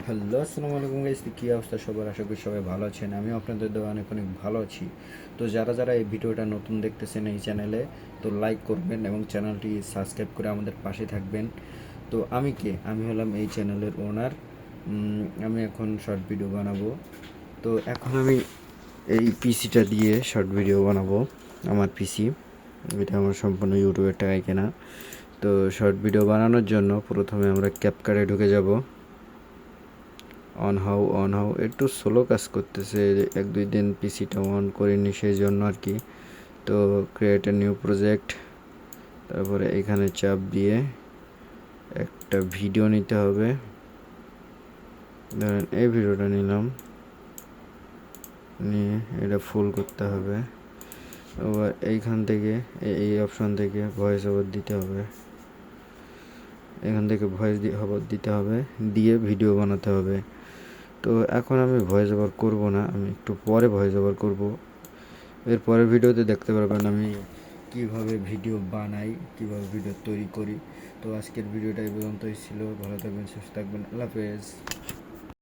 Hello, আসসালামু আলাইকুম guys. কী অবস্থা সবার? আশা করি সবাই ভালো আছেন। আমিও আপনাদের দোয়া অনেক অনেক ভালো আছি। তো যারা এই ভিডিওটা নতুন দেখতেছেন এই চ্যানেলে, তো লাইক করবেন এবং চ্যানেলটি সাবস্ক্রাইব করে আমাদের পাশে থাকবেন। তো আমি কে? আমি হলাম এই চ্যানেলের ওনার। আমি এখন শর্ট ভিডিও বানাবো। তো এখন আমি এই পিসিটা দিয়ে শর্ট ভিডিও বানাবো। আমার পিসি এটা আমার সম্পূর্ণ ইউটিউবের টাকায় কেনা। তো শর্ট ভিডিও বানানোর জন্য প্রথমে আমরা ক্যাপকাটে ঢুকে যাব। অন হাউ একটু স্লো কাজ করতেছে, 1-2 দিন পিসিটা অন করিনি সেই জন্য আর কি। তো ক্রিয়েট এ নিউ প্রজেক্ট, তারপরে এখানে চাপ দিয়ে একটা ভিডিও নিতে হবে। ধরেন এই ভিডিওটা নিলাম, নিয়ে এটা ফুল করতে হবে। আবার এইখান থেকে এই অপশন থেকে ভয়েস ওভার দিতে হবে। এখান থেকে ভয়েস ওভার দিতে হবে, দিয়ে ভিডিও বানাতে হবে। তো এখন আমি ভয়েস ওভার করবো না, আমি একটু পরে ভয়েস ওভার করবো। এর পরের ভিডিওতে দেখতে পারবেন আমি কিভাবে ভিডিও বানাই, কিভাবে ভিডিও তৈরি করি। তো আজকের ভিডিওটা এই পর্যন্তই ছিল। ভালো থাকবেন, সুস্থ থাকবেন। আল্লাহ হাফেজ।